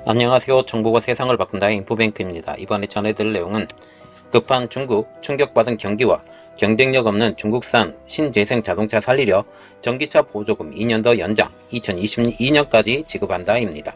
안녕하세요. 정보가 세상을 바꾼다 인포뱅크입니다. 이번에 전해드릴 내용은 급한 중국, 충격받은 경기와 경쟁력 없는 중국산 신재생 자동차 살리려 전기차 보조금 2년 더 연장 2022년까지 지급한다입니다.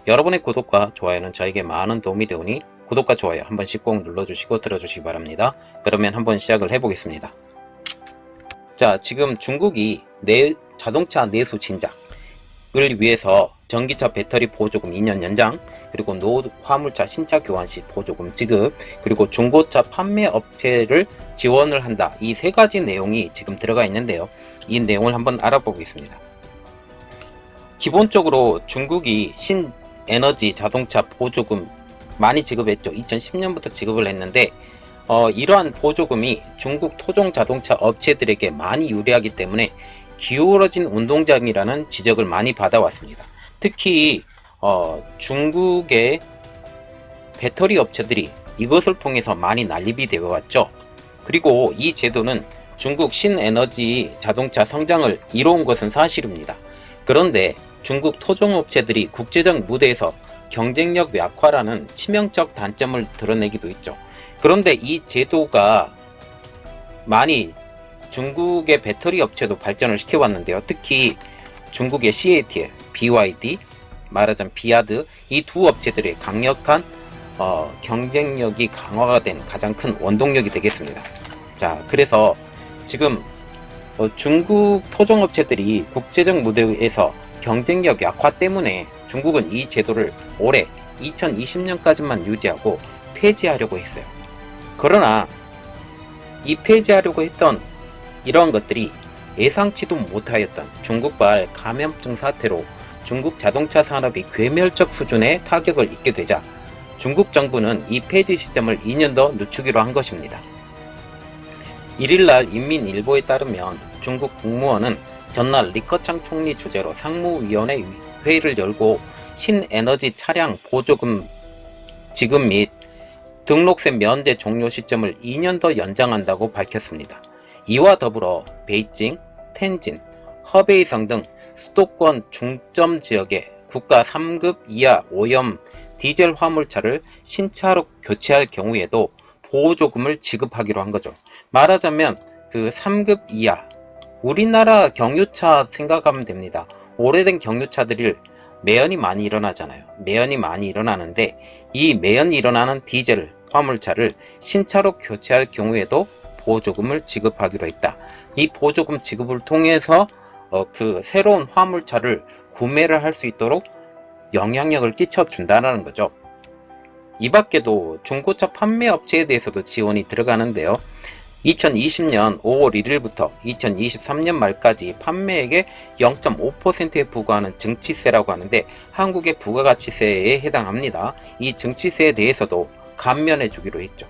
여러분의 구독과 좋아요는 저에게 많은 도움이 되오니 구독과 좋아요 한 번씩 꼭 눌러주시고 들어주시기 바랍니다. 그러면 한번 시작을 해보겠습니다. 자, 지금 중국이 자동차 내수 진작을 위해서 전기차 배터리 보조금 2년 연장, 그리고 화물차 신차 교환 시 보조금 지급, 그리고 중고차 판매 업체를 지원을 한다. 이 세 가지 내용이 지금 들어가 있는데요. 이 내용을 한번 알아보겠습니다. 기본적으로 중국이 신에너지 자동차 보조금 많이 지급했죠. 2010년부터 지급을 했는데 이러한 보조금이 중국 토종 자동차 업체들에게 많이 유리하기 때문에 기울어진 운동장이라는 지적을 많이 받아왔습니다. 특히 중국의 배터리 업체들이 이것을 통해서 많이 난립이 되어 왔죠. 그리고 이 제도는 중국 신에너지 자동차 성장을 이뤄온 것은 사실입니다. 그런데 중국 토종업체들이 국제적 무대에서 경쟁력 약화라는 치명적 단점을 드러내기도 했죠. 그런데 이 제도가 많이 중국의 배터리 업체도 발전을 시켜왔는데요. 특히 중국의 CATL, BYD, 말하자면 비아드, 이 두 업체들의 강력한 경쟁력이 강화가 된 가장 큰 원동력이 되겠습니다. 자, 그래서 지금 중국 토종업체들이 국제적 무대에서 경쟁력 약화 때문에 중국은 이 제도를 올해 2020년까지만 유지하고 폐지하려고 했어요. 그러나 이 폐지하려고 했던 이러한 것들이 예상치도 못하였던 중국발 감염증 사태로 중국 자동차 산업이 괴멸적 수준의 타격을 입게 되자 중국 정부는 이 폐지 시점을 2년 더 늦추기로 한 것입니다. 1일날 인민일보에 따르면 중국 국무원은 전날 리커창 총리 주재로 상무위원회 회의를 열고 신에너지 차량 보조금 지급 및 등록세 면제 종료 시점을 2년 더 연장한다고 밝혔습니다. 이와 더불어 베이징, 텐진, 허베이성 등 수도권 중점 지역의 국가 3급 이하 오염 디젤 화물차를 신차로 교체할 경우에도 보조금을 지급하기로 한 거죠. 말하자면 그 3급 이하, 우리나라 경유차 생각하면 됩니다. 오래된 경유차들이 매연이 많이 일어나잖아요. 매연이 많이 일어나는데 이 매연이 일어나는 디젤 화물차를 신차로 교체할 경우에도 보조금을 지급하기로 했다. 이 보조금 지급을 통해서 그 새로운 화물차를 구매를 할 수 있도록 영향력을 끼쳐준다는 거죠. 이 밖에도 중고차 판매 업체에 대해서도 지원이 들어가는데요. 2020년 5월 1일부터 2023년 말까지 판매액의 0.5%에 부과하는 증치세라고 하는데 한국의 부가가치세에 해당합니다. 이 증치세에 대해서도 감면해 주기로 했죠.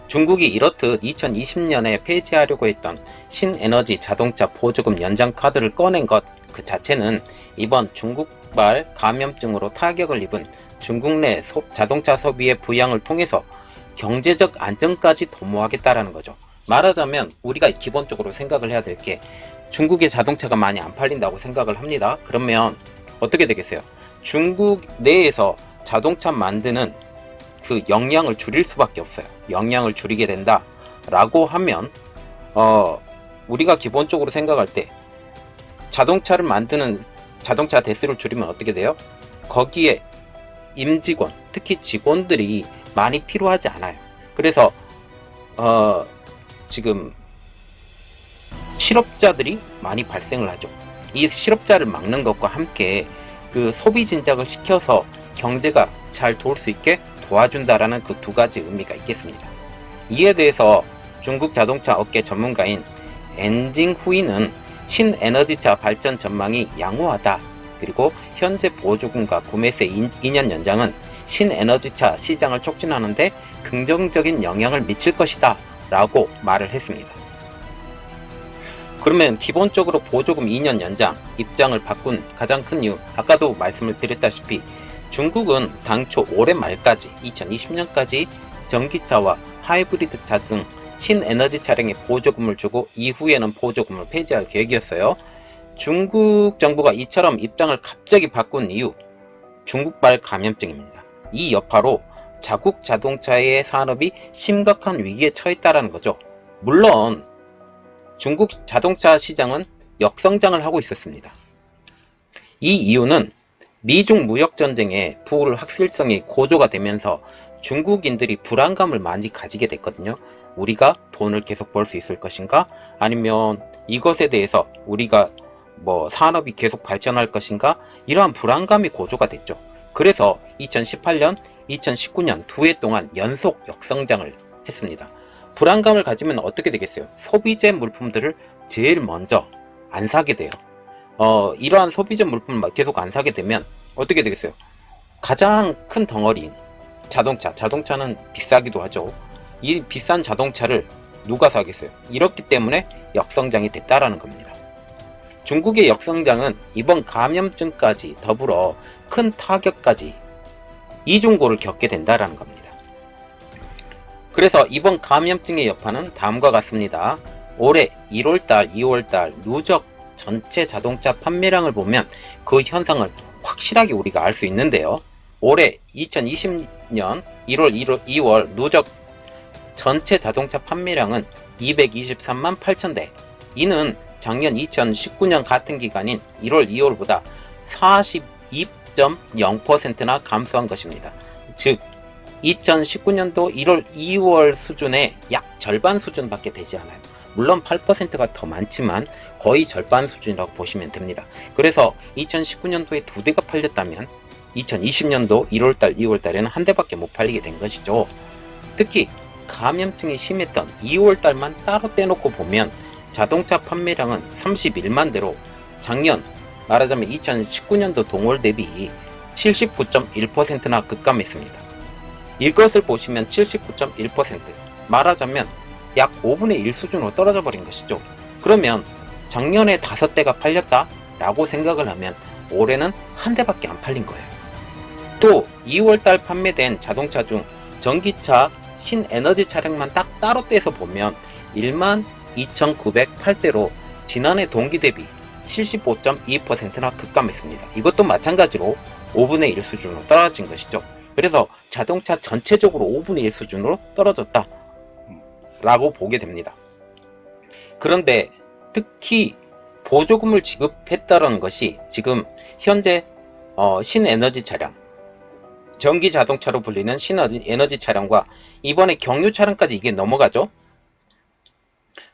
중국이 이렇듯 2020년에 폐지하려고 했던 신에너지 자동차 보조금 연장 카드를 꺼낸 것 그 자체는 이번 중국발 감염증으로 타격을 입은 중국 내 자동차 소비의 부양을 통해서 경제적 안정까지 도모하겠다라는 거죠. 말하자면 우리가 기본적으로 생각을 해야 될 게 중국의 자동차가 많이 안 팔린다고 생각을 합니다. 그러면 어떻게 되겠어요? 중국 내에서 자동차 만드는 그 역량을 줄일 수밖에 없어요. 역량을 줄이게 된다 라고 하면 우리가 기본적으로 생각할 때 자동차를 만드는 자동차 대수를 줄이면 어떻게 돼요? 거기에 임직원, 특히 직원들이 많이 필요하지 않아요. 그래서 지금 실업자들이 많이 발생을 하죠. 이 실업자를 막는 것과 함께 그 소비 진작을 시켜서 경제가 잘 돌 수 있게 도와준다라는 그 두 가지 의미가 있겠습니다. 이에 대해서 중국 자동차 업계 전문가인 엔징 후이는 신에너지차 발전 전망이 양호하다. 그리고 현재 보조금과 구매세 2년 연장은 신에너지차 시장을 촉진하는데 긍정적인 영향을 미칠 것이다 라고 말을 했습니다. 그러면 기본적으로 보조금 2년 연장 입장을 바꾼 가장 큰 이유, 아까도 말씀을 드렸다시피 중국은 당초 올해 말까지 2020년까지 전기차와 하이브리드 차 등 신에너지 차량에 보조금을 주고 이후에는 보조금을 폐지할 계획이었어요. 중국 정부가 이처럼 입장을 갑자기 바꾼 이유, 중국발 감염증입니다. 이 여파로 자국 자동차의 산업이 심각한 위기에 처했다는 거죠. 물론 중국 자동차 시장은 역성장을 하고 있었습니다. 이 이유는 미중 무역전쟁의 불확실성이 고조가 되면서 중국인들이 불안감을 많이 가지게 됐거든요. 우리가 돈을 계속 벌 수 있을 것인가? 아니면 이것에 대해서 우리가 산업이 계속 발전할 것인가? 이러한 불안감이 고조가 됐죠. 그래서 2018년, 2019년 두 해 동안 연속 역성장을 했습니다. 불안감을 가지면 어떻게 되겠어요? 소비재 물품들을 제일 먼저 안 사게 돼요. 이러한 소비재 물품을 계속 안 사게 되면 어떻게 되겠어요? 가장 큰 덩어리인 자동차는 비싸기도 하죠. 이 비싼 자동차를 누가 사겠어요? 이렇기 때문에 역성장이 됐다라는 겁니다. 중국의 역성장은 이번 감염증까지 더불어 큰 타격까지 이중고를 겪게 된다라는 겁니다. 그래서 이번 감염증의 여파는 다음과 같습니다. 올해 1월달, 2월달 누적 전체 자동차 판매량을 보면 그 현상을 확실하게 우리가 알 수 있는데요. 올해 2020년 1월, 2월 누적 전체 자동차 판매량은 223만 8천 대. 이는 작년 2019년 같은 기간인 1월, 2월보다 42.0%나 감소한 것입니다. 즉 2019년도 1월, 2월 수준의 약 절반 수준밖에 되지 않아요. 물론 8%가 더 많지만 거의 절반 수준이라고 보시면 됩니다. 그래서 2019년도에 2대가 팔렸다면 2020년도 1월달, 2월달에는 한 대밖에 못 팔리게 된 것이죠. 특히 감염증이 심했던 2월달만 따로 떼놓고 보면 자동차 판매량은 31만 대로 작년 말하자면 2019년도 동월 대비 79.1%나 급감했습니다. 이것을 보시면 79.1% 말하자면 약 5분의 1 수준으로 떨어져 버린 것이죠. 그러면 작년에 5대가 팔렸다 라고 생각을 하면 올해는 한 대밖에 안 팔린 거예요. 또 2월달 판매된 자동차 중 전기차 신에너지 차량만 딱 따로 떼서 보면 12,908대로 지난해 동기 대비 75.2%나 급감했습니다. 이것도 마찬가지로 5분의 1 수준으로 떨어진 것이죠. 그래서 자동차 전체적으로 5분의 1 수준으로 떨어졌다 라고 보게 됩니다. 그런데 특히 보조금을 지급했다는 것이 지금 현재 신에너지 차량, 전기 자동차로 불리는 신에너지 차량과 이번에 경유 차량까지 이게 넘어가죠.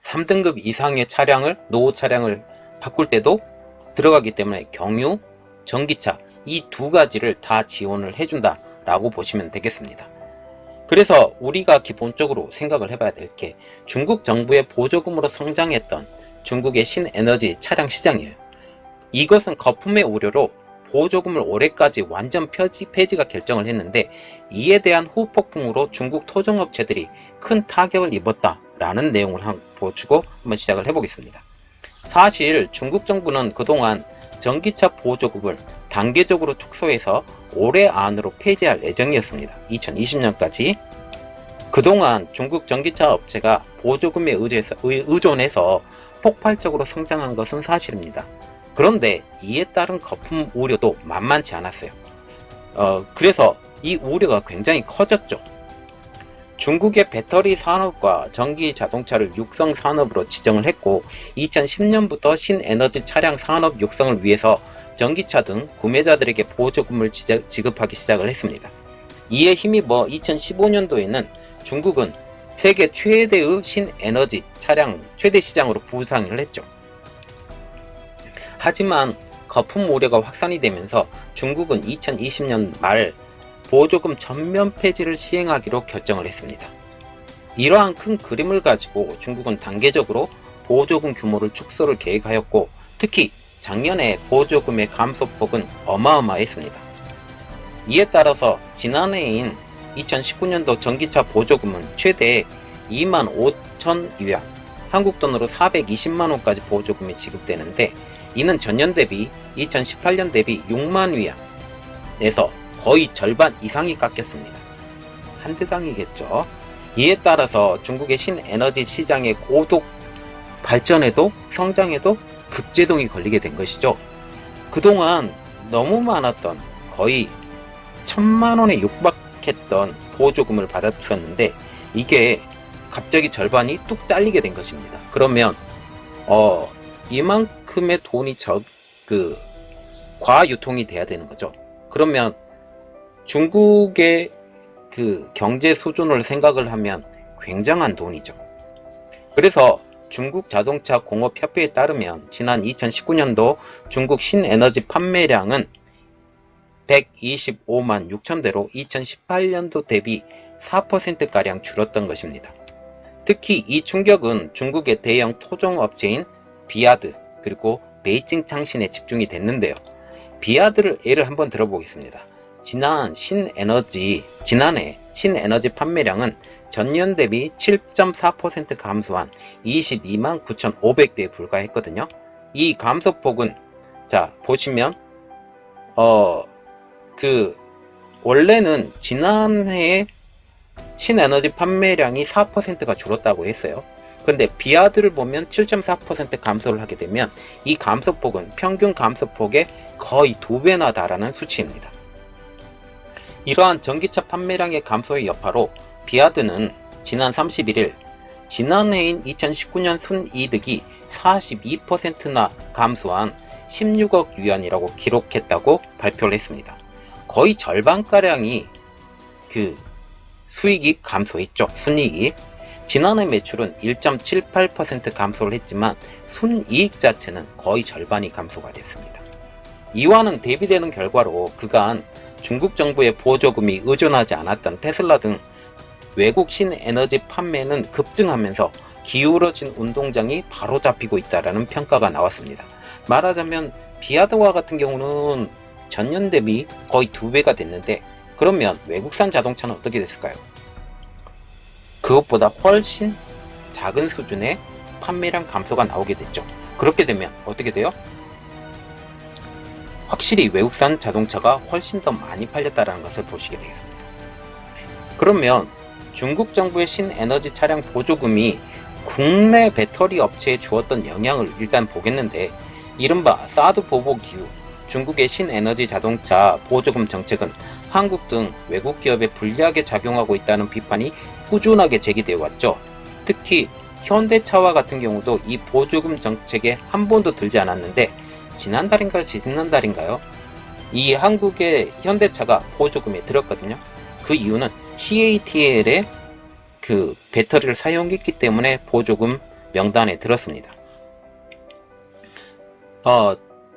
3등급 이상의 차량을, 노후 차량을 바꿀 때도 들어가기 때문에 경유, 전기차 이 두 가지를 다 지원을 해준다 라고 보시면 되겠습니다. 그래서 우리가 기본적으로 생각을 해봐야 될 게 중국 정부의 보조금으로 성장했던 중국의 신에너지 차량 시장이에요. 이것은 거품의 우려로 보조금을 올해까지 완전 폐지가 결정을 했는데 이에 대한 후폭풍으로 중국 토종업체들이 큰 타격을 입었다라는 내용을 보여주고 한번 시작을 해보겠습니다. 사실 중국 정부는 그동안 전기차 보조금을 단계적으로 축소해서 올해 안으로 폐지할 예정이었습니다. 2020년까지. 그동안 중국 전기차 업체가 보조금에 의존해서 폭발적으로 성장한 것은 사실입니다. 그런데 이에 따른 거품 우려도 만만치 않았어요. 그래서 이 우려가 굉장히 커졌죠. 중국의 배터리 산업과 전기 자동차를 육성 산업으로 지정을 했고 2010년부터 신에너지 차량 산업 육성을 위해서 전기차 등 구매자들에게 보조금을 지급하기 시작을 했습니다. 이에 힘입어 2015년도에는 중국은 세계 최대의 신에너지 차량 최대 시장으로 부상을 했죠. 하지만 거품 우려가 확산이 되면서 중국은 2020년 말 보조금 전면 폐지를 시행하기로 결정을 했습니다. 이러한 큰 그림을 가지고 중국은 단계적으로 보조금 규모를 축소를 계획하였고 특히 작년에 보조금의 감소폭은 어마어마했습니다. 이에 따라서 지난해인 2019년도 전기차 보조금은 최대 25,000위안, 한국 돈으로 420만원까지 보조금이 지급되는데 이는 전년 대비 2018년 대비 6만 위안에서 거의 절반 이상이 깎였습니다. 한 대당이겠죠. 이에 따라서 중국의 신에너지 시장의 고속 발전에도 성장에도 급제동이 걸리게 된 것이죠. 그동안 너무 많았던 거의 1000만원에 육박했던 보조금을 받았었는데 이게 갑자기 절반이 뚝 잘리게 된 것입니다. 그러면 이만큼의 돈이 과유통이 돼야 되는 거죠. 그러면 중국의 그 경제 수준을 생각을 하면 굉장한 돈이죠. 그래서 중국 자동차 공업 협회에 따르면 지난 2019년도 중국 신에너지 판매량은 125만 6천 대로 2018년도 대비 4%가량 줄었던 것입니다. 특히 이 충격은 중국의 대형 토종업체인 비아드 그리고 베이징 창신에 집중이 됐는데요. 비아드를 예를 한번 들어보겠습니다. 지난해 신에너지 판매량은 전년 대비 7.4% 감소한 22만 9,500대에 불과했거든요. 이 감소폭은 자 보시면 원래는 지난해에 신에너지 판매량이 4%가 줄었다고 했어요. 근데 비아드를 보면 7.4% 감소를 하게 되면 이 감소폭은 평균 감소폭의 거의 2배나 달하는 수치입니다. 이러한 전기차 판매량의 감소의 여파로 비아드는 지난 31일 지난해인 2019년 순이득이 42%나 감소한 16억 위안이라고 기록했다고 발표를 했습니다. 거의 절반가량이 수익이 감소했죠. 순이익이. 지난해 매출은 1.78% 감소를 했지만 순이익 자체는 거의 절반이 감소가 됐습니다. 이와는 대비되는 결과로 그간 중국 정부의 보조금이 의존하지 않았던 테슬라 등 외국 신에너지 판매는 급증하면서 기울어진 운동장이 바로 잡히고 있다는 평가가 나왔습니다. 말하자면 비아드와 같은 경우는 전년 대비 거의 2배가 됐는데 그러면 외국산 자동차는 어떻게 됐을까요? 그것보다 훨씬 작은 수준의 판매량 감소가 나오게 됐죠. 그렇게 되면 어떻게 돼요? 확실히 외국산 자동차가 훨씬 더 많이 팔렸다는 것을 보시게 되겠습니다. 그러면 중국 정부의 신에너지 차량 보조금이 국내 배터리 업체에 주었던 영향을 일단 보겠는데 이른바 사드 보복 이후 중국의 신에너지 자동차 보조금 정책은 한국 등 외국 기업에 불리하게 작용하고 있다는 비판이 꾸준하게 제기되어 왔죠. 특히 현대차와 같은 경우도 이 보조금 정책에 한 번도 들지 않았는데 지난달인가요? 이 한국의 현대차가 보조금에 들었거든요. 그 이유는 CATL의 배터리를 사용했기 때문에 보조금 명단에 들었습니다.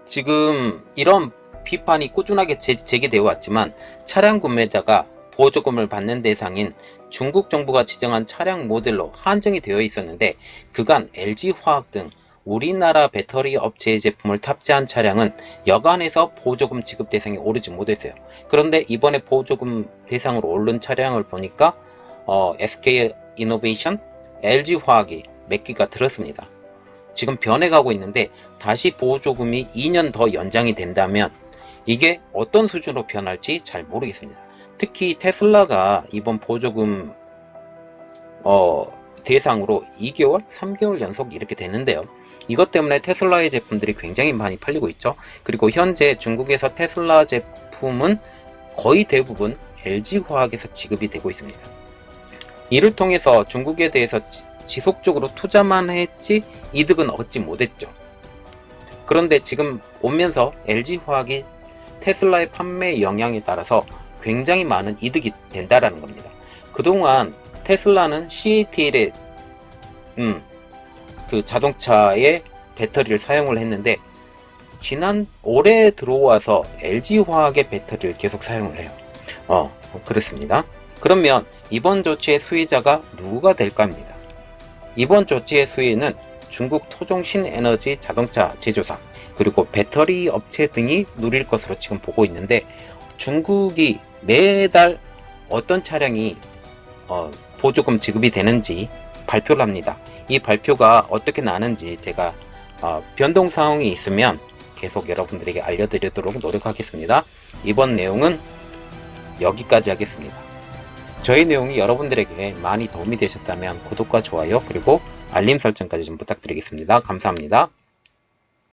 지금 이런 비판이 꾸준하게 제기되어 왔지만 차량 구매자가 보조금을 받는 대상인 중국 정부가 지정한 차량 모델로 한정이 되어 있었는데 그간 LG화학 등 우리나라 배터리 업체의 제품을 탑재한 차량은 여간에서 보조금 지급 대상에 오르지 못했어요. 그런데 이번에 보조금 대상으로 오른 차량을 보니까 SK이노베이션, LG화학이 몇 개가 들었습니다. 지금 변해가고 있는데 다시 보조금이 2년 더 연장이 된다면 이게 어떤 수준으로 변할지 잘 모르겠습니다. 특히 테슬라가 이번 보조금 대상으로 2개월, 3개월 연속 이렇게 되는데요. 이것 때문에 테슬라의 제품들이 굉장히 많이 팔리고 있죠. 그리고 현재 중국에서 테슬라 제품은 거의 대부분 LG화학에서 지급이 되고 있습니다. 이를 통해서 중국에 대해서 지속적으로 투자만 했지 이득은 얻지 못했죠. 그런데 지금 오면서 LG화학이 테슬라의 판매 영향에 따라서 굉장히 많은 이득이 된다라는 겁니다. 그동안 테슬라는 CATL의 자동차의 배터리를 사용을 했는데 올해 들어와서 LG화학의 배터리를 계속 사용을 해요. 그렇습니다. 그러면 이번 조치의 수혜자가 누구가 될까 합니다. 이번 조치의 수혜는 중국 토종 신에너지 자동차 제조사 그리고 배터리 업체 등이 누릴 것으로 지금 보고 있는데 중국이 매달 어떤 차량이 보조금 지급이 되는지 발표를 합니다. 이 발표가 어떻게 나는지 제가 변동 사항이 있으면 계속 여러분들에게 알려드리도록 노력하겠습니다. 이번 내용은 여기까지 하겠습니다. 저희 내용이 여러분들에게 많이 도움이 되셨다면 구독과 좋아요 그리고 알림 설정까지 좀 부탁드리겠습니다. 감사합니다.